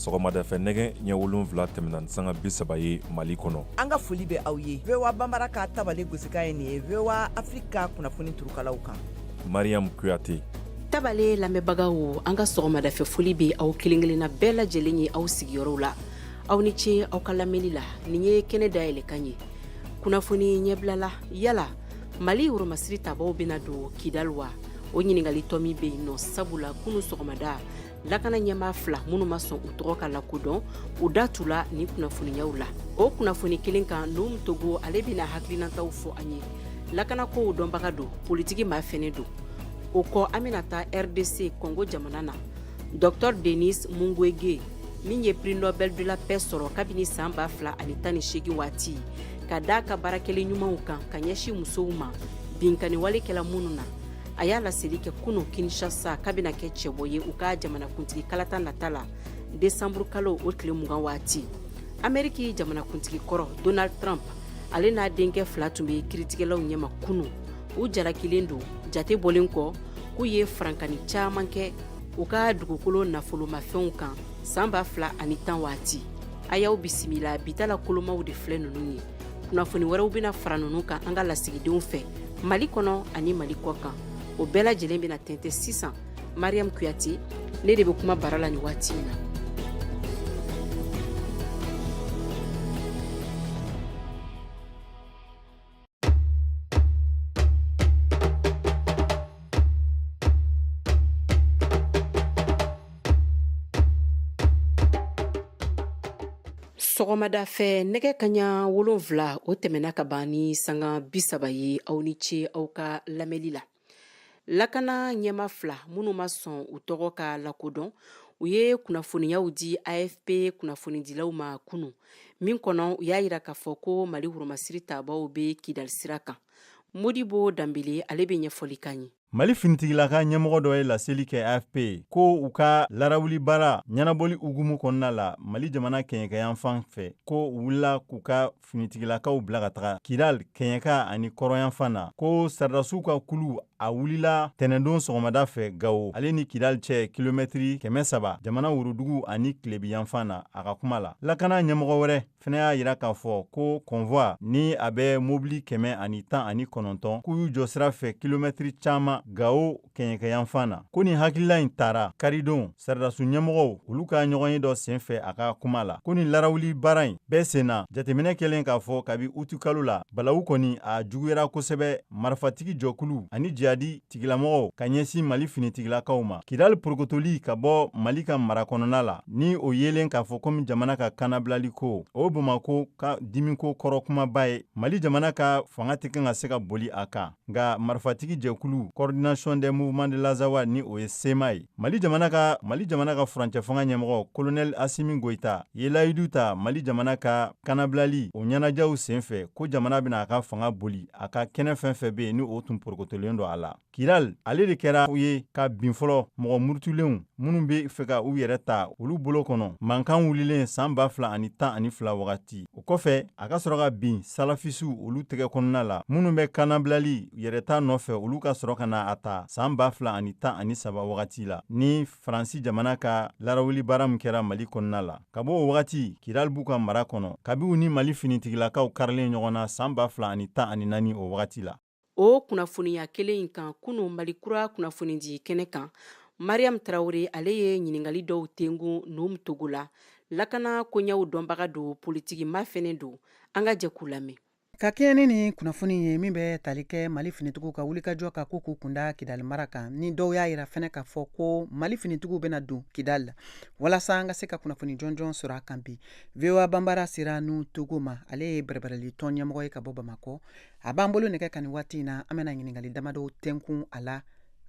sɔgɔmada fɛ nɛgɛ ɲɛ 7 tɛmɛna sanga 30 ye Mali kɔnɔ. An ka foli bɛ aw ye. VOA Bambara ka tabale gosika ye nin ye VOA Afrika kunnafoni turukalaw kan. Mariam Kuyate. Tabale lamɛnbagaw, an ka sɔgɔmada fɛ foli bɛ aw kelenkelenna bɛɛ lajɛlen ye aw sigiyɔrɔw la. Aw ni ce aw ka lamɛnni la. Nin ye kɛnɛ dayɛlɛ kan ye. Kunnafoni ɲɛbilala yala Mali Woromasiri tabaw bɛna don Kidal wa? O ɲininkali tɔ min bɛ yen nɔ sabula kunu sɔgɔmada lakana ɲɛmaa 2 minnu ma sɔn u tɔgɔ ka lakodɔn u da tula ni kunnafoniyaw la. O kunnafoni kelen kan Nuhum Togo ale bɛna hakilinataw fɔ an ye. Lakana kow dɔnbaga don, politiki maa fɛnɛ don. O kɔ an bɛna taa RDC Congo jamana na. Dr Denis Mukwege min ye prix Nobel de la paix sɔrɔ kabini san 2018 waati ka da ka baarakɛlen ɲumanw kan ka ɲɛsin musow ma binkani walekɛla minnu na. A y'a laseli kɛ kunu Kinshasa kabina kɛ cɛbɔ ye u ka jamanakuntigi kalata nata la Desanburu kalo o tile 20 waati. Ameriki jamanakuntigi kɔrɔ Donald Trump ale n'a denkɛ 2 tun bɛ kiritigɛlaw ɲɛma kunu. U jarakilen don jate bɔlen kɔ k'u ye farankani caman kɛ u ka dugukolo nafolomafɛnw kan san 2010 waati. A y'aw bisimila bitala kolomaw de filɛ ninnu ye. Kunnafoni wɛrɛw bɛna fara ninnu kan an ka lasigidenw fɛ Mali kɔnɔ ani Mali kɔ kan. O bɛɛ lajɛlen bɛna tɛntɛ sisan. Mariam Kuyate ne de bɛ kuma bara la nin waati in na. Sɔgɔmada fɛ nɛgɛ kaɲa 7 o tɛmɛna ka ban ni sanga 30 ye aw ni ce aw ka lamɛnli la. Lakana ɲɛma 2 minnu ma sɔn u tɔgɔ ka lakodɔn u ye kunnafoniyaw di AFP kunnafonidilaw ma kunu min kɔnɔ u y'a yira k'a fɔ ko Mali Woromasiri tabaw bɛ Kidal sira kan. Modibo Dambele ale bɛ ɲɛfɔli kan ye. Mali finitigilaka ɲɛmɔgɔ dɔ ye laseli kɛ AFP ko u ka larawuli baara ɲɛnabɔli ugumu kɔnɔna la Mali jamana kɛɲɛkɛyan fan fɛ ko u wulila k'u ka finitigilakaw bila ka taga Kidal kɛɲɛka ani kɔrɔyan fan na ko saridasiw ka kulu a wulila tɛnɛndon sɔgɔmada fɛ Gao ale ni Kidal cɛ kilomɛtiri 300 jamana worodugu ani Tilebiyan fan na a ka kuma la. Lakana ɲɛmɔgɔ wɛrɛ fɛnɛ y'a yira k'a fɔ ko convoi ni a bɛ mobili 119 k'u y'u jɔ sira fɛ kilomɛtiri caman Gao kɛɲɛkɛyan fan na. Ko nin hakilila in taara karidon sardasu ɲɛmɔgɔw olu ka ɲɔgɔn ye dɔ senfɛ a ka kuma la. Ko nin larawuli baara in bɛɛ senna jateminɛ kɛlen k'a fɔ kabi uti kalo la balawu kɔni a juguyara kosɛbɛ marifatigi jɔkulu ani jihadi tigilamɔgɔw ka ɲɛsin Mali finitigilakaw ma. Kidal porokotoli ka bɔ Mali ka mara kɔnɔna la ni o yelen k'a fɔ komi jamana ka kanabilali ko o Bamako ka dimiko kɔrɔ kumaba ye Mali jamana ka fanga tɛ kan ka se ka boli a kan. Nka marifatigi jɛkulu Coordination des mouvements de l'Azawa ni o ye SEMA ye. Mali jamana ka furancɛ fanga ɲɛmɔgɔ Colonel Assimi Goïta ye layidu ta Mali jamana ka kanabilali o ɲɛnajɛw senfɛ ko jamana bɛna a ka fanga boli a ka kɛnɛ fɛn fɛn bɛ yen ni o tun porokotolen don a la. Kidal ale de kɛra u ye ka bin fɔlɔ mɔgɔ murutulenw minnu bɛ fɛ ka u yɛrɛ ta olu bolo kɔnɔ mankan wulilen san 2012 wagati. O kɔfɛ a ka sɔrɔ ka bin salafisiw olu tɛgɛ kɔnɔna la minnu bɛ kanabilali yɛrɛta nɔfɛ olu ka sɔrɔ ka na a ta san 2013 wagati la ni Faransi jamana ka larawuli baara min kɛra Mali kɔnɔna la. Ka bɔ o wagati Kidal b'u ka mara kɔnɔ kabi u ni Mali finitigilakaw karilen ɲɔgɔn na san 2014 o wagati la. O kunnafoniya kelen in kan kunu Mali kura kunnafonidi kɛnɛ kan Mariam Traoré ale ye ɲininkali dɔw tengu Nuhum Togo la. Lakana koɲɛw dɔnbaga don politiki ma fɛnɛ don an ka jɛ k'u lamɛn. Ka kɛɲɛ ni kunnafoni ye min bɛ tali kɛ Mali finitigiw ka wulikajɔ ka ko k'u kunda Kidal mara kan ni dɔw y'a yira fɛnɛ k'a fɔ ko Mali finitigiw bɛna don Kidal la walasa an ka se ka kunnafoni jɔnjɔn sɔrɔ a kan bi. VOA Bambara sera Nuhum Togo ma ale ye bɛrɛbɛrɛli tɔn ɲɛmɔgɔ ye ka bɔ Bamakɔ. A b'an bolo nɛgɛ kan nin waati in na an bɛna ɲininkali damadɔ tɛnkun a la.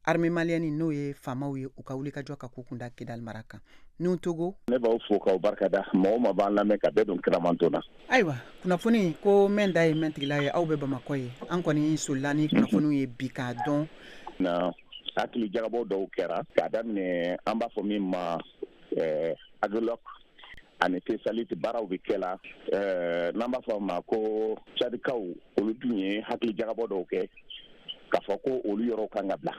Armée malienne n'o ye faamaw ye u ka wulikajɔ ka ko kunda Kidal mara kan. Nuhum Togo. Ne b'aw fo k'aw barikada mɔgɔ ma b'an lamɛn ka bɛɛ don kiramanto na. Ayiwa kunnafoni ko mɛn da ye mɛn tigila ye aw bɛ Bamakɔ ye an kɔni solila ni kunnafoniw ye bi k'a dɔn. Na hakili jagabɔ dɔw kɛra k'a daminɛ an b'a fɔ min ma agilok ani tesalite baaraw bɛ kɛla n'an b'a fɔ ma ko cadikaw olu dun ye hakili jagabɔ dɔw kɛ k'a fɔ ko olu yɔrɔ kan ka bila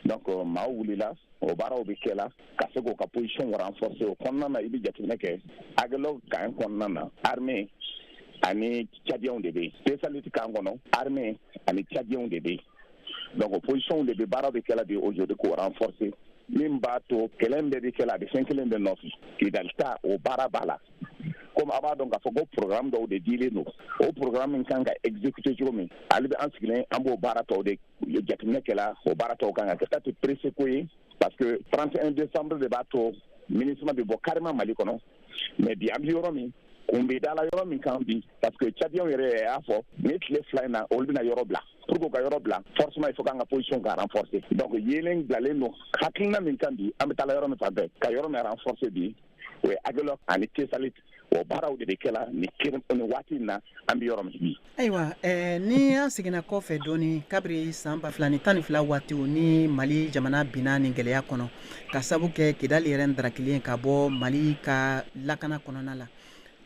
donc maaw wulila o baaraw bɛ kɛ la ka se k'o ka position renforcer o kɔnɔna na i bɛ jateminɛ kɛ aglo kan kɔnɔna na armée ani tchadiens de bɛ yen spécialiste kan kɔnɔ armée ani tchadiens de bɛ yen donc position de bɛ baaraw bɛ kɛ la de aujourd'hui k'o renforcer min b'a to kɛlɛ bɛɛ bɛ kɛ la a bɛ fɛn kelen bɛ nɔfɛ Kidal ta o baara b'a la comme a b'a dɔn k'a fɔ ko programme dɔw de dilen don o programme min kan ka exécuter cogo min ale bɛ an sigilen an b'o baara tɔw de jateminɛ kɛla o baara tɔw kan ka kɛ taa tɛ pressé ko ye parce que 31 décembre de b'a to MINUSMA bɛ bɔ carrément Mali kɔnɔ mais bi an bɛ yɔrɔ min kun bɛ da la yɔrɔ min kan bi parce que Tchadiens yɛrɛ y'a fɔ ni tile fila in na olu bɛna yɔrɔ bila pour que u ka yɔrɔ bila forcément il faut k'an ka position ka renforcer donc yelen bilalen don hakilina min kan bi an bɛ taa yɔrɔ min fan bɛɛ ka yɔrɔ min renforcer bi o ye Agilok ani Tesalit o baaraw de bɛ kɛ la ni waati in na an bɛ yɔrɔ min bi. Ayiwa ni an seginna kɔfɛ dɔɔni kabiri san 2012 waatiw ni Mali jamana binna ni gɛlɛya kɔnɔ ka sabu kɛ Kidali yɛrɛ ndarakilen ka bɔ Mali ka lakana kɔnɔna la.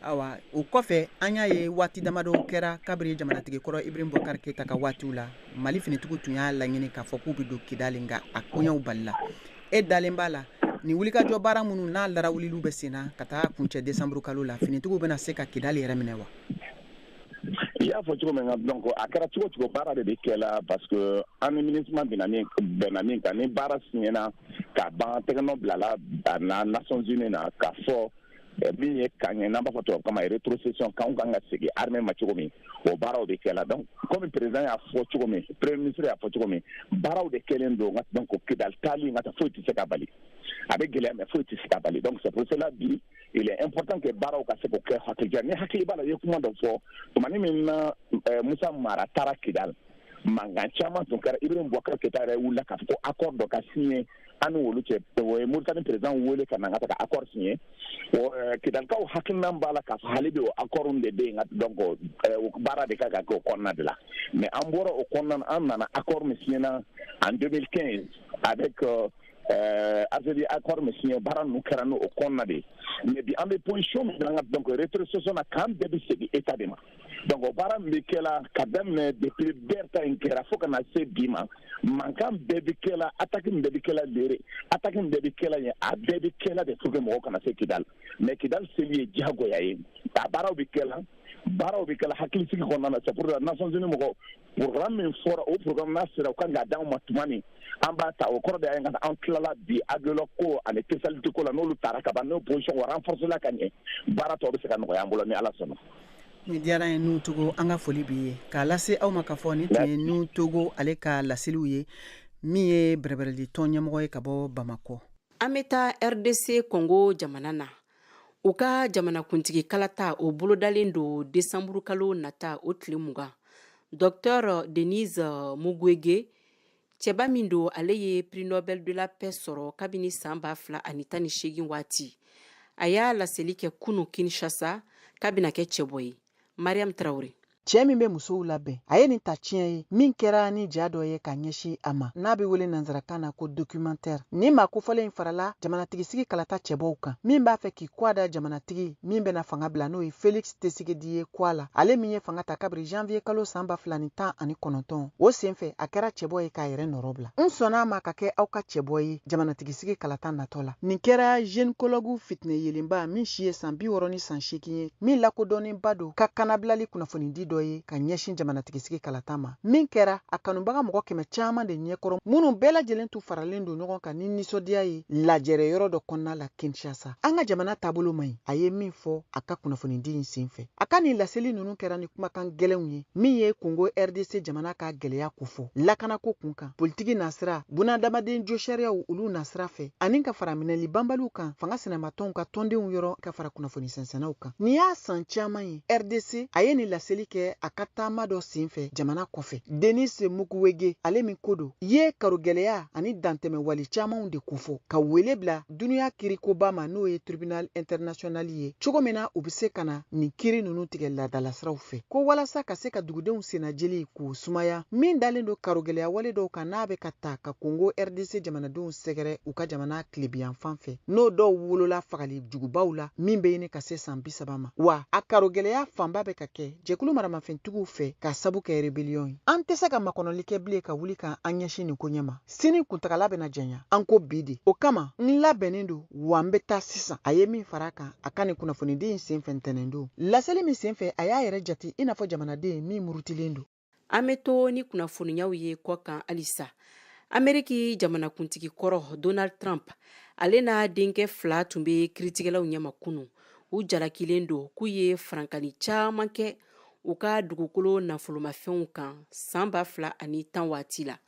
Awa o kɔfɛ an y'a ye waati damadɔ kɛra kabiri jamanatigi kɔrɔ Ibrahim Boubacar Keita ka waatiw la Mali finitigiw tun y'a laɲini k'a fɔ k'u bɛ don Kidali nka a koɲɛw balila e dalen b'a la ni wulikajɔ baara minnu n'a larawulilu bɛ sen na ka taa kuncɛ décembre kalo la finitigiw bɛna se ka Kidali yɛrɛ minɛ wa? I y'a fɔ cogo min na donc a kɛra cogo cogo baara de bɛ kɛ la parce que an ni MINUSMA bɛnna min kan ni baara signena ka ban tɛgɛnɔ bilala na Nations Unies na k'a fɔ min ye kan ye n'an b'a fɔ tubabu kama rétrocession k'anw kan ka segin armée ma cogo min o baaraw de kɛ la donc comme président y'a fɔ cogo min premier ministre y'a fɔ cogo min baaraw de kɛlen don donc Kidal taali nka foyi tɛ se ka bali a bɛ gɛlɛya mais foyi tɛ se ka bali donc c'est pour cela bi il est important que baaraw ka se k'o kɛ hakilija ni hakili b'a la i ye kuma dɔ fɔ tumani min na Musa Mara taara Kidal mankan caman tun kɛra Ibrahim Boubacar Keita yɛrɛ wulila k'a fɔ ko accord dɔ ka signé an ni olu cɛ o ye Mauritanie président wele ka na ka taa accord signé Kidalikaw hakilina b'a la k'a fɔ hali bi o accord de bɛ yen donc baara de kan ka kɛ o kɔnɔna de la mais an bɔra o kɔnɔna an nana accord min signé na en 2015 avec Algérie accord min signé baara ninnu kɛra n'o kɔnɔna de ye mais bi an bɛ position min na donc rétrocession na kan bɛɛ bɛ segin état de ma donc o baara min bɛ kɛ la ka daminɛ depuis Berta in kɛra fo ka na se bi ma mankan bɛɛ bɛ kɛ la attaque min bɛɛ bɛ kɛ la Lere attaque min bɛɛ bɛ kɛ la yen a bɛɛ bɛ kɛ la de pour que mɔgɔw kana se Kidal mais Kidal seli ye diyagoya ye a baaraw bɛ kɛ la hakilisigi kɔnɔna na c'est pour la Nations Unies mɔgɔ programme min fɔra o programme n'a sera u kan k'a d'anw ma tuma min an b'a ta o kɔrɔ de y'an ka an tilala bi Agilok ko ani Tesalit ko la n'olu taara ka ban n'o position wa renforcer la ka ɲɛ baara tɔw bɛ se ka nɔgɔya an bolo ni Ala sɔnna. Ni diyara ye Nuhu Togo an ka foli b'i ye k'a lase aw ma k'a fɔ ni tun ye Nuhu Togo ale ka laseliw ye min ye bɛrɛbɛrɛli tɔn ɲɛmɔgɔ ye ka bɔ Bamakɔ. An bɛ taa RDC Congo jamana na u ka jamanakuntigi kalata o bolodalen do décembre kalo nata o tile 20 Dr Denise Mukwege cɛba min do ale ye prix Nobel de la paix sɔrɔ kabini san 2018 waati a y'a laseli kɛ kunu Kinshasa kabina kɛ cɛbɔ ye Mariam Traoré. Cɛ min bɛ musow labɛn a ye nin ta tiɲɛ ye min kɛra ni ja dɔ ye ka ɲɛsin a ma n'a bɛ wele nanzarakan na ko documentaire ni maa kofɔlen in farala jamanatigisi kalata cɛbɔw kan min b'a fɛ k'i kɔ da jamanatigi min bɛna fanga bila n'o ye Félix Tshisekedi ye kɔ la ale min ye fanga ta kabiri janvier kalo san 2019 o senfɛ a kɛra cɛbɔ ye k'a yɛrɛ nɔrɔ bila n sɔnna a ma ka kɛ aw ka cɛbɔ ye jamanatigisi kalata natɔ la nin kɛra gynécologue fitinɛ yelenba min si ye san 60 ni san 8 ye min lakodɔnnenba do ka kanabilali kunnafoni di dɔ ye ka ɲɛsin jamanatigisi kalata ma min kɛra a kanubaga mɔgɔ 100 caman de ɲɛkɔrɔ minnu bɛɛ lajɛlen tu faralen don ɲɔgɔn kan ni nisɔndiya ye lajɛrɛ yɔrɔ dɔ kɔnɔna la Kinshasa an ka jamana taabolo man ɲi a ye min fɔ a ka kunnafoni di in senfɛ a ka nin laseli ninnu kɛra ni kumakan gɛlɛnw ye min ye Congo RDC jamana ka gɛlɛya ko fɔ lakanako kun kan politiki nasira bunadamaden jo sariyaw olu nasira fɛ ani ka fara minɛli banbaliw kan fanga sɛnɛmatɔnw ka tɔndenw yɔrɔ ka fara kunnafoni sɛnsɛnnaw kan ni y'a san caman ye RDC a ye nin laseli kɛ a ka taama dɔ senfɛ jamana kɔfɛ Denis Mukwege ale min ko do ye karogɛlɛya ani dantɛmɛ wali camanw de ko fɔ ka wele bila duniya kirikoba ma n'o ye tribunal international ye cogo min na u bɛ se ka na nin kiri ninnu tigɛ ladalasiraw fɛ ko walasa ka se ka dugudenw senajeli k'u sumaya min dalen do karogɛlɛya wale dɔw kan n'a bɛ ka ta ka Congo RDC jamanadenw sɛgɛrɛ u ka jamana tilebiyan fan fɛ n'o dɔw wolola fagali jugubaw la min bɛ ɲini ka se san 30 ma wa a karogɛlɛya fanba bɛ ka kɛ jɛkulu mara maramafɛntigiw fɛ ka sabu kɛ rebellion ye. An tɛ se ka makɔnɔli kɛ bilen ka wuli ka an ɲɛsin nin ko ɲɛma. Sini kuntagala bɛna janya an ko bi de. O kama n labɛnnen don wa n bɛ taa sisan. A ye min fara kan a ka nin kunnafonidi in sen fɛ ntɛnɛn don. Laseli min sen fɛ a y'a yɛrɛ jate i n'a fɔ jamanaden min murutilen don. An bɛ to ni kunnafoniyaw ye kɔ kan halisa. Ameriki jamanakuntigi kɔrɔ Donald Trump ale n'a denkɛ 2 tun bɛ kiritigɛlaw ɲɛma kunun. U jalakilen don k'u ye farankani caman kɛ u ka dugukolo nafolomafɛnw kan san 2010 waati la.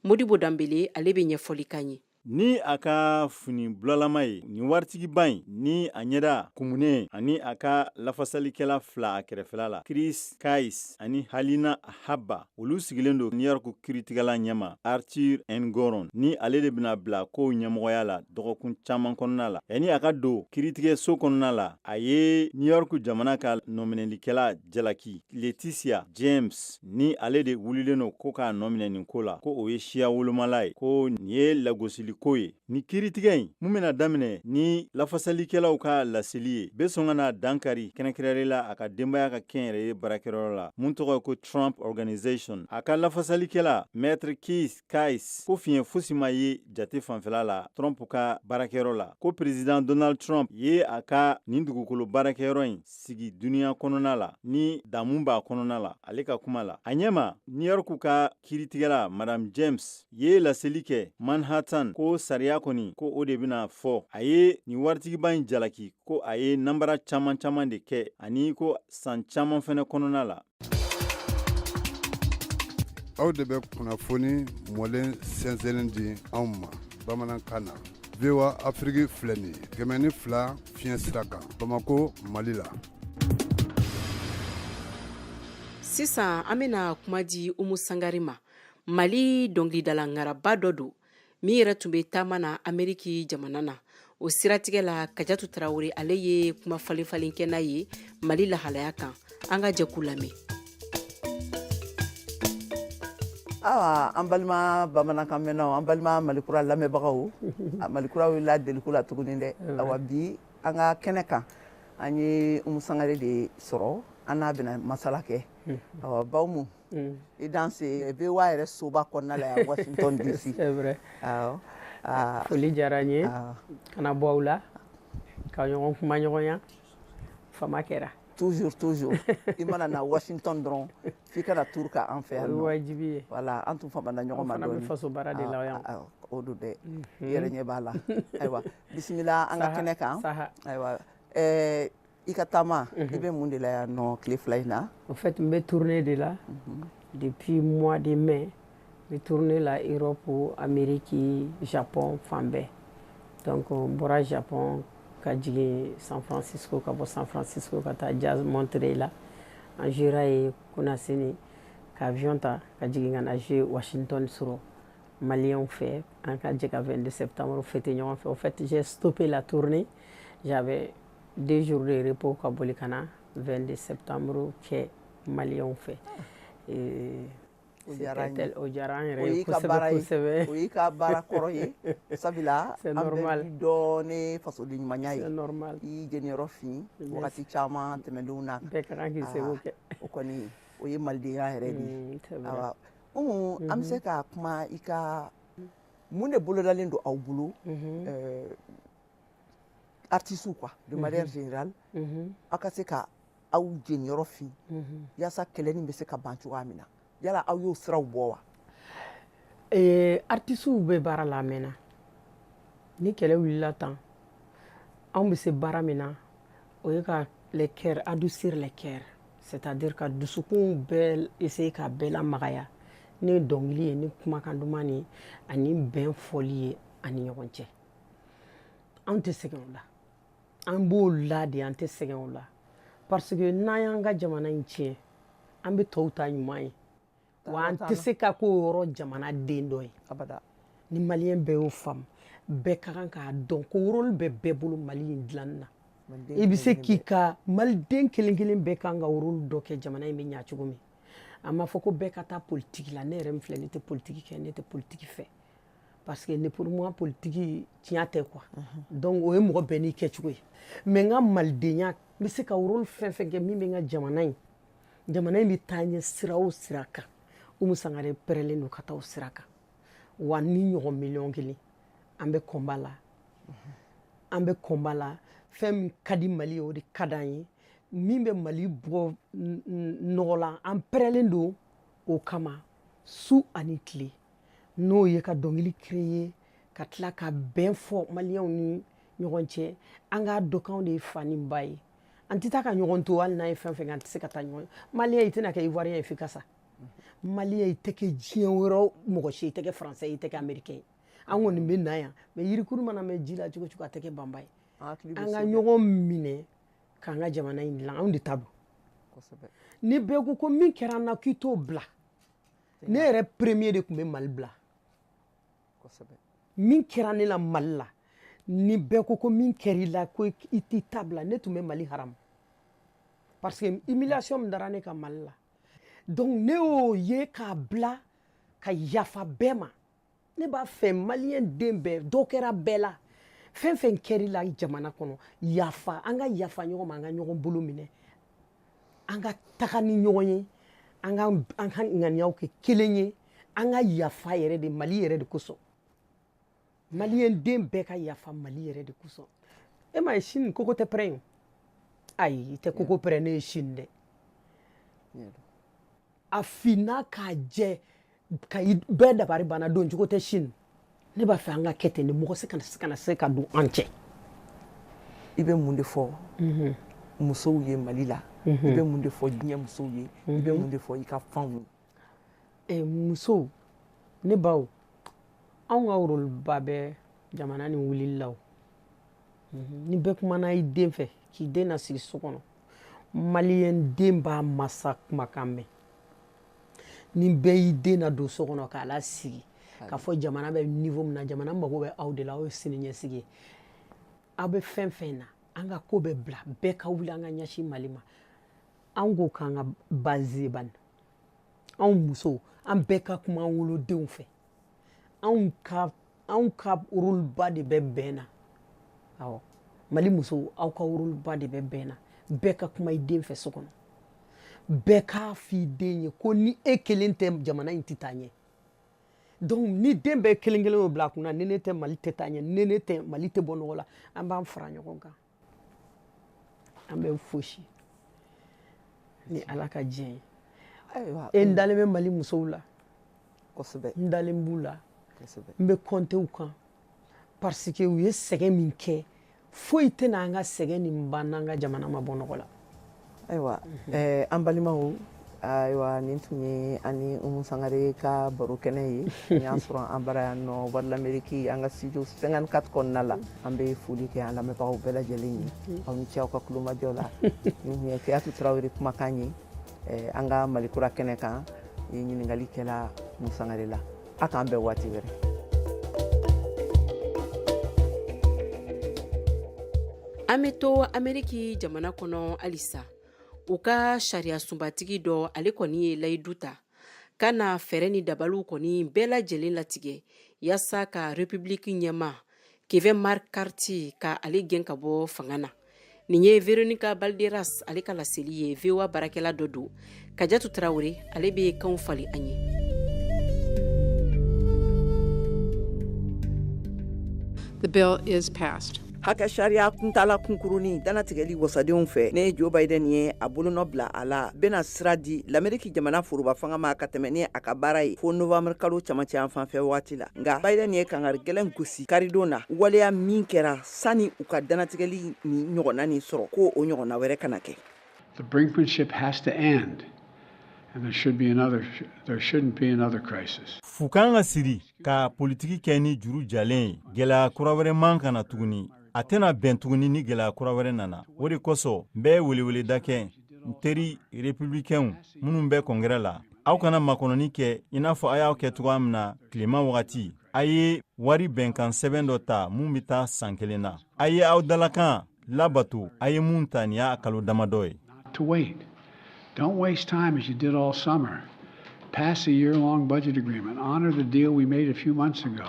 Modibo Dambele ale bɛ ɲɛfɔli kan ye. Ni a ka fini bulalama ye ni waritigiba in ni a ɲɛda kumunen ani a ka lafasalikɛla 2 a kɛrɛfɛla la Chris Kais ani Halina Habba olu sigilen don New York kiritigɛla ɲɛma Arthur Engoron ni ale de bɛna bila kow ɲɛmɔgɔya la dɔgɔkun caman kɔnɔna la. Yani a ka don kiritigɛ so kɔnɔna la a ye New York jamana ka nɔminɛlikɛla jalaki Leticia James ni ale de wulilen don ko k'a nɔminɛ nin ko la ko o ye siya wolomala ye ko nin ye lagosili ko ye. Ni kiritigɛ in mun bɛna daminɛ ni lafasalikɛlaw ka laseli ye bɛ sɔn ka na dankari kɛnɛkɛrɛnle la a ka denbaya ka kɛnyɛrɛ ye baarakɛyɔrɔ la mun tɔgɔ ye ko Trump Organization. A ka lafasalikɛla Maître Keith Kais ko fiɲɛ fosi ma ye jate fanfɛla la Trump ka baarakɛyɔrɔ la ko President Donald Trump ye a ka nin dugukolo baarakɛyɔrɔ in sigi duniya kɔnɔna la ni damu b'a kɔnɔna la ale ka kuma la. A ɲɛma New York ka kiritigɛla Madame James ye laseli kɛ Manhattan ko sariya kɔni ko o de bɛna fɔ. A ye ni waritigiba in jalaki ko a ye nambara caman caman de kɛ ani ko san caman fɛnɛ kɔnɔna la. Aw de bɛ kunnafoni mɔlen sɛnsɛnlen di anw ma bamanankan na. VOA Afrique filɛ nin ye 102 fiɲɛ sira kan Bamako Mali la. Sisan an bɛna kuma di Umu Sangare ma. Mali dɔnkilidala ŋaraba dɔ don min yɛrɛ tun bɛ taama na Ameriki jamana na. O siratigɛ la Kajatu Tarawele ale ye kuma falen kɛ n'a ye Mali lahalaya kan. An ka jɛkulu lamɛn. Awa an balima bamanankan mɛnnaw an balima Malikura lamɛnbagaw Malikura wulila deliku la tuguni dɛ. Awa bi an ka kɛnɛ kan an ye Umu Sangare de sɔrɔ an n'a bɛna masala kɛ. Awa Bawumu i danse VOA yɛrɛ soba kɔnɔna la yan Washington DC. C'est vrai. Awɔ. Foli diyara n ye kana bɔ aw la ka ɲɔgɔn kuma ɲɔgɔnya fama kɛra. Toujours i mana na Washington dɔrɔn f'i kana turu ka an fɛ yan nɔ. O ye wajibi ye. Voilà an tun famana ɲɔgɔn ma dɔɔni. An fana bɛ faso baara de la yan. O don dɛ i yɛrɛ ɲɛ b'a la. Ayiwa bisimila an ka kɛnɛ kan. Ayiwa i ka taama i bɛ mun de la yan nɔ tile 2 in na. En fait n bɛ tourner de la depuis mois de mai. N bɛ tourner la Europe, Amérique, Japon fan bɛɛ. Donc n bɔra Japon ka jigin San Francisco ka bɔ San Francisco ka taa Jazz Montréal la. An jouera ye Kunasini ka avion ta ka jigin ka na jouer Washington sɔrɔ Maliens fɛ an ka jɛ ka 22 septembre fêter ɲɔgɔn fɛ. En fait j'ai stoppé la tournée. J'avais 2 jours de repos ka boli ka na 22 septembre kɛ Maliens fɛ. O diyara n yɛrɛ ye kosɛbɛ. O y'i ka baara kɔrɔ ye sabula c'est an normal. bɛ dɔn ni fasoden ɲumanya ye. C'est normal. I y'i jeniyɔrɔ fin wagati caman tɛmɛndenw na. Bɛɛ ka kan k'i seko kɛ. O kɔni o ye malidenya yɛrɛ de ye. C'est vrai. Awa Umu an bɛ se ka kuma i ka mun de bolodalen don aw bolo artistes quoi de manière générale aw ka se ka aw jeniyɔrɔ fin yaasa kɛlɛ nin bɛ se ka ban cogoya min na. Yala aw y'o siraw bɔ wa? Artistes bɛ baara la mɛnna ni kɛlɛ wulila tan anw bɛ se baara min na o ye ka les cœurs adoucir les cœurs c'est-à-dire ka dusukun bɛɛ essayer ka bɛɛ lamagaya ni dɔnkili ye ni kumakan duman ni ani bɛn fɔli ye ani ɲɔgɔn cɛ anw tɛ sɛgɛn o la an b'o la de an tɛ sɛgɛn o la parce que n'an y'an ka jamana in tiɲɛ an bɛ tɔw ta ɲuman ye wa an tɛ se ka k'o yɔrɔ jamana den dɔ ye abada ni maliyɛn bɛɛ y'o faamu bɛɛ ka kan k'a dɔn ko rôle bɛ bɛɛ bolo Mali in dilanni na i bɛ se k'i ka maliden kelen kelen bɛɛ kan ka rôle dɔ kɛ jamana in bɛ ɲa cogo min a ma fɔ ko bɛɛ ka taa politique la ne yɛrɛ min filɛ ne tɛ politique kɛ ne tɛ politique fɛ parce que pour moi politique tiɲɛ tɛ quoi donc o ye mɔgɔ bɛɛ n'i kɛcogo ye mais n ka malidenya n bɛ se ka rôle fɛn fɛn kɛ min bɛ n ka jamana in jamana in bɛ taa ɲɛ sira o sira kan Umu Sangare pɛrɛlen don ka taa o sira kan wa ni ɲɔgɔn miliyɔn 1 an bɛ combat la an bɛ combat la fɛn min ka di Mali ye o de ka d'an ye min bɛ Mali bɔ nɔgɔ la an pɛrɛlen don o kama su ani tile n'o ye ka dɔnkili créer ka tila ka bɛn fɔ maliyɛnw ni ɲɔgɔn cɛ an k'a dɔn k'anw de ye fa ni ba ye an tɛ taa ka ɲɔgɔn to hali n'a ye fɛn fɛn kɛ an tɛ se ka taa ɲɔgɔn maliyɛn i tɛna kɛ ivoirien ye f'i ka sa maliyɛn i tɛ kɛ diɲɛ wɛrɛ mɔgɔ si i tɛ kɛ français i tɛ kɛ américain ye an kɔni bɛ na yan mais yirikuru mana mɛn ji la cogo cogo a tɛ kɛ banba ye an ka ɲɔgɔn minɛ k'an ka jamana in dilan anw de ta don ni bɛɛ ko min kɛra an na k'i t'o bila ne yɛrɛ premier de tun bɛ Mali bila min kɛra ne la Mali la ni bɛɛ ko min kɛra i la ko i t'i ta bila ne tun bɛ Mali haram parce que humiliation min dara ne ka Mali la donc ne y'o ye k'a bila ka yafa bɛɛ ma ne b'a fɛ maliyɛn den bɛɛ dɔ kɛra bɛɛ la fɛn fɛn kɛra i la jamana kɔnɔ yafa an ka yafa ɲɔgɔn ma an ka ɲɔgɔn bolo minɛ an ka taga ni ɲɔgɔn ye an ka ŋaniyaw kɛ kelen ye an ka yafa yɛrɛ de Mali yɛrɛ de kosɔn maliyɛn den bɛɛ ka yafa Mali yɛrɛ de kosɔn e ma ye sini koko tɛ pɛrɛn ye ayi i tɛ koko pɛrɛn ne ye sini dɛ a finna k'a jɛ ka bɛɛ dabari banna don cogo tɛ sini ne b'a fɛ an ka kɛ ten de mɔgɔ kana se ka don an cɛ i bɛ mun de fɔ musow ye Mali la i bɛ mun de fɔ diɲɛ musow ye i bɛ mun de fɔ i ka fanw ye musow ne baw anw ka rôle ba bɛ jamana ni wulili la ni bɛɛ kumana i den fɛ k'i den nasigi so kɔnɔ maliyɛn den b'a masa kumakan mɛn ni bɛɛ y'i den na don so kɔnɔ k'a lasigi k'a fɔ jamana bɛ niveau min na jamana mago bɛ aw de la aw ye siniɲɛsigi ye aw bɛ fɛn fɛn na an ka ko bɛ bila bɛɛ ka wuli an ka ɲɛsin Mali ma an ko k'an ka base ban anw musow an bɛɛ ka kuma an wolodenw fɛ anw ka rôle ba de bɛ bɛn na awɔ Mali musow aw ka rôle ba de bɛ bɛn na bɛɛ ka kuma i den fɛ so kɔnɔ bɛɛ k'a f'i den ye ko ni e kelen tɛ jamana in tɛ taa ɲɛ donc ni den bɛɛ kelen kelen y'o bila a kunna ni ne tɛ Mali tɛ taa ɲɛ ni ne tɛ Mali tɛ bɔ nɔgɔ la an b'an fara ɲɔgɔn kan an bɛ fosi ni Ala ka diɲɛ ye e n dalen bɛ Mali musow la n dalen b'u la n bɛ compter u kan parce que u ye sɛgɛn min kɛ foyi tɛna an ka sɛgɛn nin ban n'an ka jamana ma bɔ nɔgɔ la ayiwa an balimaw ayiwa nin tun ye ani Umu Sangare ka baro kɛnɛ ye n y'a sɔrɔ an bara yan nɔ Voix de l'Amérique an ka studio 54 kɔnɔna la an bɛ foli kɛ an lamɛnbagaw bɛɛ lajɛlen ye aw ni ce aw ka kulomajɔ la nin tun ye Keyatu Tarawele kumakan ye an ka Malikura kɛnɛ kan ye ɲininkali kɛla Umu Sangare la a k'an bɛn waati wɛrɛ an bɛ to Ameriki jamana kɔnɔ halisa u ka sariya sunbatigi dɔ ale kɔni ye layidu ta ka na fɛɛrɛ ni dabaliw kɔni bɛɛ lajɛlen latigɛ yaasa ka république ɲɛma Kevin McCarthy ka ale gɛn ka bɔ fanga na nin ye Veronica Balderas ale ka laseli ye VOA barakɛla dɔ don Kajatu Tarawele ale bɛ kanw fali an ye The bill is passed. Hakɛ sariya kuntala kunkurunin danatigɛli wasadenw fɛ ne Joe Biden ye a bolonɔ bila a la bɛna sira di l'Amérique jamana foroba fanga ma ka tɛmɛ ni a ka baara ye fo novembre kalo camancɛ an fanfɛ waati la nka Biden ye kangari gɛlɛn gosi karidon na waleya min kɛra sani u ka danatigɛli ni ɲɔgɔnna nin sɔrɔ ko o ɲɔgɔnna wɛrɛ kana kɛ. The brinkmanship has to end. And there shouldn't be another crisis. Fu kan ka siri ka politiki kɛ ni juru jalen ye gɛlɛya kura wɛrɛ man kana tuguni a tɛna bɛn tuguni ni gɛlɛya kura wɛrɛ nana o de kosɔn n bɛ weleweleda kɛ n teri républicains minnu bɛ congrès la aw kana makɔnɔni kɛ i n'a fɔ a y'aw kɛ cogoya min na tilema wagati a ye wari bɛnkan sɛbɛn dɔ ta mun bɛ taa san 1 na a ye aw dalakan labato a ye mun ta nin y'a kalo damadɔ ye. To wait. Don't waste time as you did all summer. Pass a year-long budget agreement. Honor the deal we made a few months ago.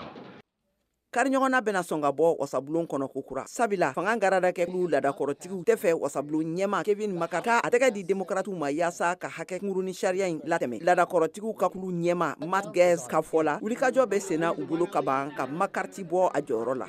kariɲɔgɔnna bena sɔn ka bɔ wasabulon kɔnɔ kokura sabila fanga garada kɛ kulu ladakɔrɔtigiw tɛ fɛ wasabulon ɲɛma Kevin McCarthy a tɛgɛ di démocrates ma yaasa ka hakɛ nguruni sariya in latɛmɛ ladakɔrɔtigiw ka kulu ɲɛma Matt Gaetz ka fɔ la wulikajɔ bɛ senna u bolo kaban ka McCarthy bɔ a jɔyɔrɔ la.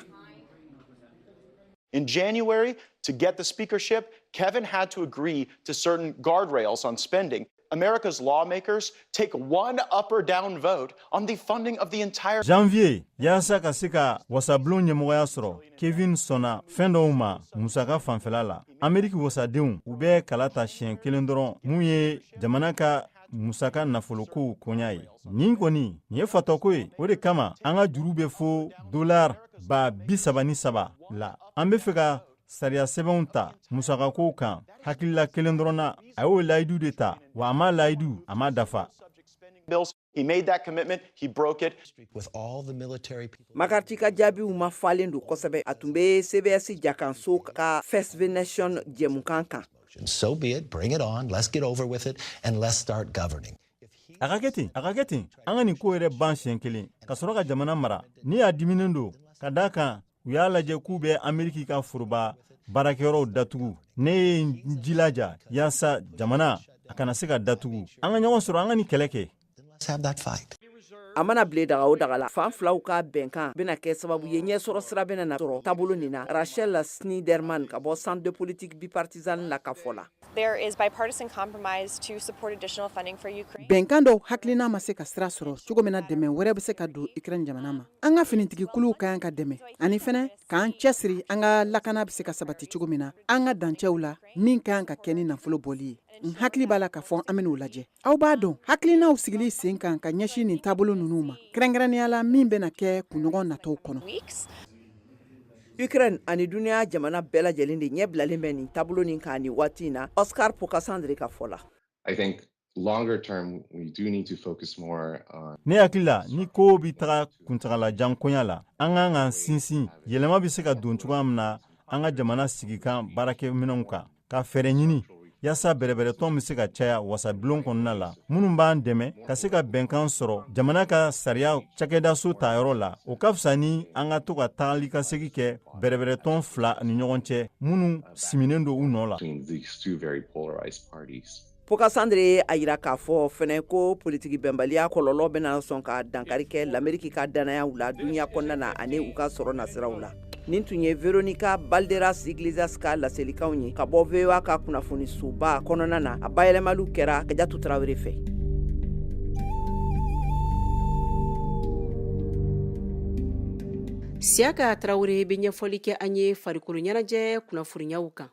In January, to get the speakership, Kevin had to agree to certain guardrails on spending. America's lawmakers take one up or down vote on the funding of the entire... Janvier, yaasa ka se ka wasablon ɲɛmɔgɔya sɔrɔ Kevin sɔnna fɛn dɔw ma musaka fanfɛla la. Ameriki wasadenw u bɛ kala ta siɲɛ kelen dɔrɔn mun ye jamana ka musaka nafolokow koɲa ye. Nin kɔni, nin ye fatɔko ye. O de kama, an ka juru bɛ fo $37 la. An bɛ fɛ ka sariya sɛbɛnw ta musakakow kan hakilila kelen dɔrɔn na. A y'o layidu de ta, wa a ma layidu, a ma dafa. He made that commitment, he broke it. With all the military people. McCarthy ka jaabiw ma falen do kosɛbɛ. A tun bɛ CBS jakanso ka First Nation jɛmukan kan. So be it, bring it on, let's get over with it, and let's start governing. A ka kɛ ten, an ka nin ko yɛrɛ ban siɲɛ kelen ka sɔrɔ ka jamana mara. Ni a diminen do, ka da kan u y'a lajɛ k'u bɛ Ameriki ka foroba baarakɛyɔrɔw datugu. Ne ye n jilaja yaasa jamana a kana se ka datugu. An ka ɲɔgɔn sɔrɔ, an ka nin kɛlɛ kɛ. Let's have that fight. A mana bile daga o daga la fan filaw ka bɛnkan bena kɛ sababu ye ɲɛsɔrɔ sira bena na sɔrɔ taabolo nin na. Rachel Sniderman ka bɔ Centre de politique bipartisan la ka fɔ la. There is bipartisan compromise to support additional funding for Ukraine. Bɛnkan dɔw hakilina ma se ka sira sɔrɔ cogo min na dɛmɛ wɛrɛ bɛ se ka don Ukraine jamana ma. An ka finitigikuluw ka ka dɛmɛ ani fɛnɛ k'an cɛsiri an ka lakana bɛ se ka sabati cogo min na an ka dancɛw la min ka kɛ ni nafolo bɔli ye. N hakili b'a la ka fɔ an ben'o lajɛ. Aw b'a dɔn hakilinaw sigili sen kan ka ɲɛsin nin taabolo ninnu ma kɛrɛnkɛrɛnnenya la min bena kɛ kunɲɔgɔn nataw kɔnɔ. Ukraine ani duniya jamana bɛɛ lajɛlen de ɲɛ bilalen bɛ nin taabolo nin kan ni waati na. Oscar Pokasandre ka fɔ la. I think longer term we do need to focus more on... Ne hakili la ni ko bi taga kuntagala jankonya la an kan ka sinsin yɛlɛma bɛ se ka don cogoya min na an ka jamana sigi kan baarakɛminɛnw kan ka fɛɛrɛ ɲini yaasa bɛrɛbɛrɛtɔn bɛ se ka caya wasabilon kɔnɔna la minnu b'an dɛmɛ ka se ka bɛnkan sɔrɔ jamana ka sariya cakɛdaso tayɔrɔ la o ka fisa ni an ka to ka tagali ka segi kɛ bɛrɛbɛrɛtɔn fila ni ɲɔgɔn cɛ minnu siminen do u nɔ la. Pokasandre a yira k'a fɔ fɛnɛ ko politiki bɛnbaliya kɔlɔlɔ bena sɔn ka dankari kɛ l'Ameriki ka danayaw la duniya kɔnɔna na ani u ka sɔrɔ nasiraw la. Nin tun ye Veronica Balderas Iglesias ka laselikanw ye ka bɔ VOA ka kunnafoni soba kɔnɔna na a bayɛlɛmaliw kɛra Kajatu Tarawele fɛ. Siaka Tarawele bɛ ɲɛfɔli kɛ an ye farikolo ɲɛnajɛ kunnafoniyaw kan.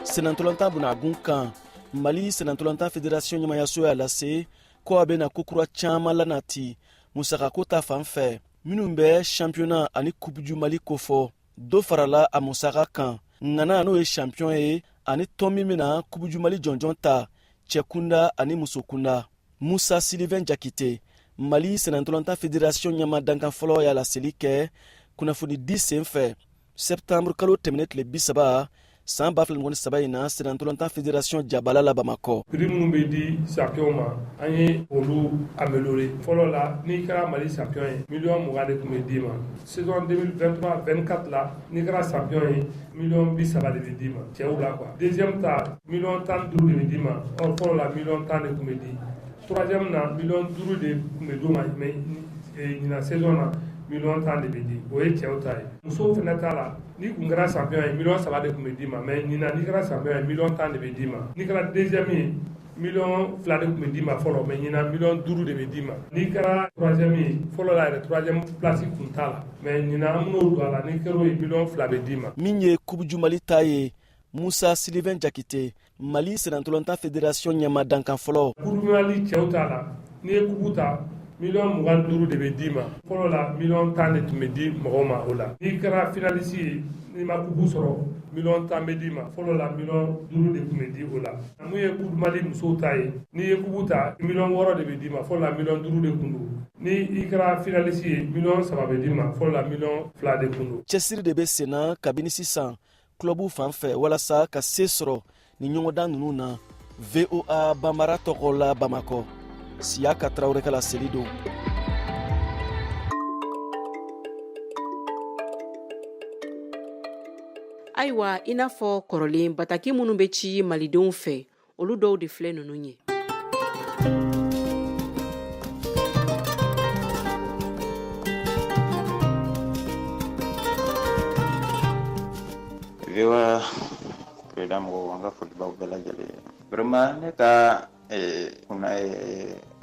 Senatolanta bunagun kan Mali Senatolanta Fédération ɲɛmayaso y'a lase ko a bɛna kokura caman lanati musakako ta fan fɛ minnu bɛ championnat ani coupe du Mali kofɔ dɔ farala a musaka kan ngana n'o ye champion ye ani tɔn min bɛna coupe du Mali jɔnjɔn ta cɛkunda ani musokunda. Musa Sylvain Jakite Mali Senatolanta Fédération ɲɛma dankan fɔlɔ y'a laseli kɛ kunnafoni di sen fɛ septembre kalo tɛmɛnen tile 30 san 2023 in na Senatolanta Fédération jabala la Bamakɔ. Prix minnu bɛ di champion ma an ye olu amélioré. Fɔlɔ la n'i kɛra Mali champion ye $20,000 de tun bɛ d'i ma. Saison 2023-24 la n'i kɛra champion ye $30,000 de bɛ d'i ma cɛw la quoi. Deuxième ta $15,000 de bɛ d'i ma. Or fɔlɔ la $10,000 de tun bɛ di. Troisième na $2,000 de tun bɛ d'u ma mais ɲina saison na $10,000 de bɛ di. O ye cɛw ta ye. Musow fana ta la ni kun kɛra champion ye $3,000,000 de tun bɛ d'i ma mais ɲina n'i kɛra champion ye $10,000 de bɛ d'i ma. N'i kɛra deuxième ye $2,000,000 de tun bɛ d'i ma fɔlɔ mais ɲina $5,000,000 de bɛ d'i ma. N'i kɛra troisième ye fɔlɔ la yɛrɛ troisième place kun t'a la mais ɲina an min'o don a la n'i kɛr'o ye $2,000,000 bɛ d'i ma. Min ye coupe du Mali ta ye Musa Sylvain Jakite Mali Senatolanta Fédération ɲɛma dankan fɔlɔ. Coupe du Mali cɛw ta la n'i ye coupe ta $25,000 de bɛ d'i ma. Fɔlɔ la $10,000,000 de tun bɛ di mɔgɔw ma o la. N'i kɛra finaliste ye n'i ma coupe sɔrɔ $10,000,000 bɛ d'i ma. Fɔlɔ la $2,000,000 de tun bɛ di o la. Mun ye coupe du Mali musow ta ye n'i ye coupe ta $6,000,000 de bɛ d'i ma. Fɔlɔ la $2,000,000 de tun don. Ni i kɛra finaliste ye $3,000,000 bɛ d'i ma. Fɔlɔ la $2,000,000 de tun don. Cɛsiri de bɛ sen na kabini sisan clubu fan fɛ walasa ka se sɔrɔ ni ɲɔgɔndan ninnu na. VOA Bambara tɔgɔ la Bamakɔ. Siyaka Traoré ka laseli don. Ayiwa i n'a fɔ kɔrɔlen bataki minnu bɛ ci malidenw fɛ olu dɔw de filɛ ninnu ye. Viva président mɔgɔw an ka folibaw bɛɛ lajɛlen. Vraiment ne ka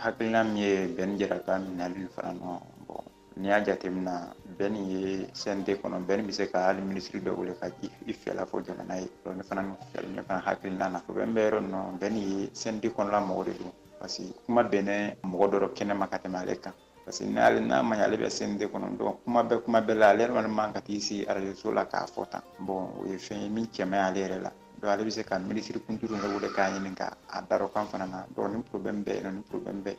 hakilina min ye bɛn jɛra ka minɛli fana nɔ bon n'i y'a jateminɛ bɛn ye CNT kɔnɔ bɛn bɛ se ka hali minisiri dɔ wele ka i fɛla fɔ jamana ye donc ne fana ne fana hakilina na bɛn bɛ yɔrɔ nɔ bɛn ye CNT kɔnɔla mɔgɔ de don parce que kuma bɛnɛ mɔgɔ dɔ kɛnɛma ka tɛmɛ ale kan parce que n'a ma ɲɛ ale bɛ CNT kɔnɔ donc kuma bɛɛ la ale yɛrɛ man ka t'i sigi radio la k'a fɔ tan bon o ye fɛn ye min cɛman ye ale yɛrɛ la donc ale bɛ se ka minisiri kunturu dɔ wele k'a ɲini ka a darɔ kan fana na donc ni problème bɛ yen ni problème bɛ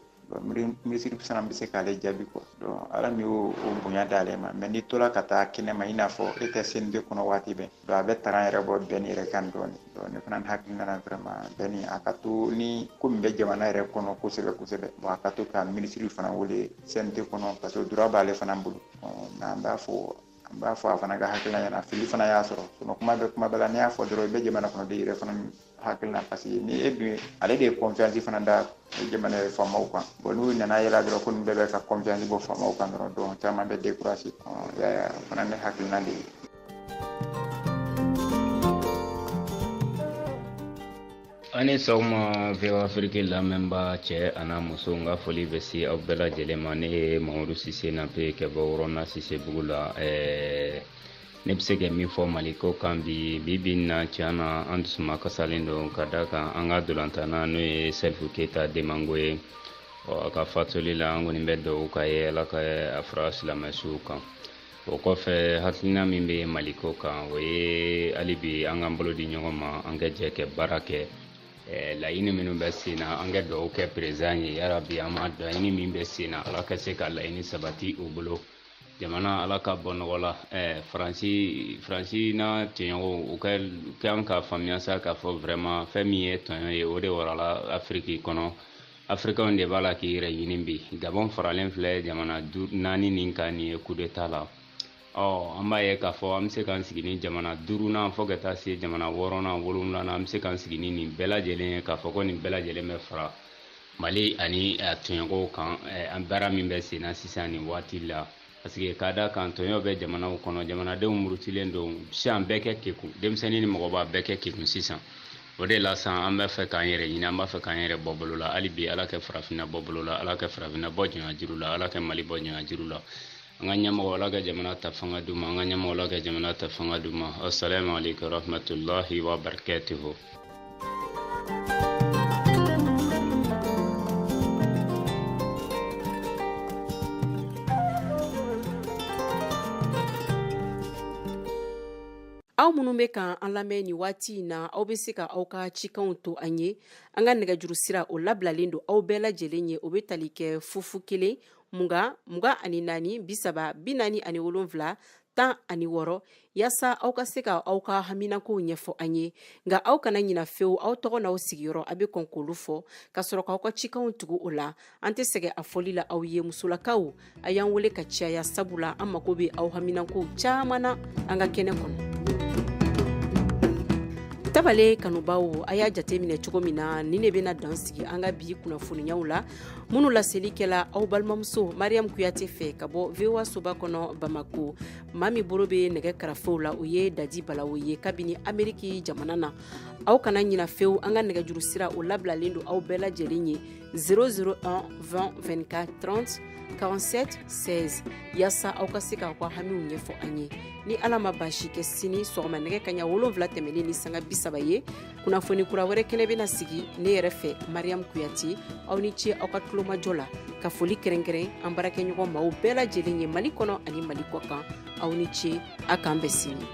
minisiri fana bɛ se k'ale jaabi quoi donc ala min y'o bonya d'ale ma mais n'i tola ka taa kɛnɛma i n'a fɔ e tɛ CNT kɔnɔ waati bɛɛ donc a bɛ taran yɛrɛ bɔ bɛn yɛrɛ kan dɔɔni donc ne fana hakilina na vraiment bɛn a ka to ni ko min bɛ jamana yɛrɛ kɔnɔ kosɛbɛ bon a ka to ka minisiri fana wele CNT kɔnɔ parce que droit b'ale fana bolo mais an b'a fɔ a fana ka hakilina ɲɛna fili fana y'a sɔrɔ sinon kuma bɛɛ la n'i y'a fɔ dɔrɔn i bɛ jamana kɔnɔ de yɛrɛ fana hakilina parce que ni e dun ale de ye confiance fana da jamana yɛrɛ faamaw kan bon n'u nana yɛlɛ dɔrɔn ko nin bɛɛ bɛ ka confiance bɔ faamaw kan dɔrɔn donc caman bɛ découragé fana ne hakilina de ye. Ani sɔgɔma VOA Afrique lamɛnba cɛ a n'a muso n ka foli bɛ se aw bɛɛ lajɛlen ma ne ye Mamadu Sise Nape ka bɔ Wɔrɔna Sisebugu la ne bɛ se ka min fɔ Mali ko kan bi in na tiɲɛ na an dusuma kasalen don ka da kan an ka dolantanna n'o ye Sɛlifu Keyita Demango ye a ka fatuli la an kɔni bɛ dugawu k'a ye Ala ka a fara silamɛsuw kan o kɔfɛ hakilina min bɛ Mali ko kan o ye hali bi an k'an bolo di ɲɔgɔn ma an ka jɛ ka baara kɛ laɲini minnu bɛ sen na an ka dugawu kɛ président ye yarabi an ma laɲini min bɛ sen na Ala ka se ka laɲini sabati u bolo jamana Ala ka bɔ nɔgɔ la Faransi n'a tɔɲɔgɔnw u kan ka faamuya sa k'a fɔ vraiment fɛn min ye tɔɲɔ ye o de warala Afiriki kɔnɔ Africains de b'a la k'i yɛrɛ ɲini bi Gabon faralen filɛ jamana 4 nin kan nin ye coup d'état la an b'a ye k'a fɔ an bɛ se k'an sigi ni jamana 5nan fɔ ka taa se jamana 6nan 7nan an bɛ se k'an sigi ni nin bɛɛ lajɛlen ye k'a fɔ ko nin bɛɛ lajɛlen bɛ fara Mali ani a tɔɲɔgɔnw kan an baara min bɛ sen na sisan nin waati la parce que k'a da kan tɔɲɔ bɛ jamanaw kɔnɔ jamanadenw murutilen don sisan bɛɛ kɛ kekun denmisɛnnin ni mɔgɔba bɛɛ kɛ kekun sisan o de la san an bɛ fɛ k'an yɛrɛ ɲini an b'a fɛ k'an yɛrɛ bɔ bolo la hali bi Ala kɛ farafinna bɔ bolo la Ala kɛ farafinna bɔ ɲɔgɔnjiru la Ala kɛ Mali bɔ ɲɔgɔnjiru la an ka ɲɛmɔgɔ Ala ka jamana ta fanga d'u ma an ka ɲɛmɔgɔ Ala ka jamana ta fanga d'u ma assalamu alaikum warahmatullahi wabarakatuhu. aw minnu bɛ kan an lamɛn ni waati in na aw bɛ se ka aw ka cikanw to an ye an ka nɛgɛjuru sira o labilalen don aw bɛɛ lajɛlen ye o bɛ tali kɛ 01 20 24 30 47 16 yaasa aw ka se ka aw ka haminakow ɲɛfɔ an ye nka aw kana ɲina fewu aw tɔgɔ n'aw sigiyɔrɔ a bɛ kɔn k'olu fɔ ka sɔrɔ k'aw ka cikanw tugu o la an tɛ sɛgɛ a fɔli la aw ye musolakaw a y'an wele ka caya sabula an mago bɛ aw haminakow caman na an ka kɛnɛ kɔnɔ. Tabale kanubaw a y'a jate minɛ cogo min na ni ne bɛna dan sigi an ka bi kunnafoniyaw la minnu laseli kɛla aw balimamuso Mariam Kuyate fɛ ka bɔ VOA soba kɔnɔ Bamako maa min bolo bɛ nɛgɛ karafew la o ye Dadi Balawo ye kabini Ameriki jamana na aw kana ɲina fewu an ka nɛgɛjuru sira o labilalen don aw bɛɛ lajɛlen ye 001 20 24 30 47 16 yaasa aw ka se k'aw ka hamiw ɲɛfɔ an ye ni Ala ma baasi kɛ sini sɔgɔma nɛgɛ kaɲa 7 tɛmɛlen ni sanga 30 ye kunnafoni kura wɛrɛ kɛnɛ bɛna sigi ne yɛrɛ fɛ Mariam Kuyate aw ni ce aw ka tulomajɔ la ka foli kɛrɛnkɛrɛn an baarakɛɲɔgɔn maaw bɛɛ lajɛlen ye Mali kɔnɔ ani Mali kɔ kan aw ni ce a k'an bɛn sini.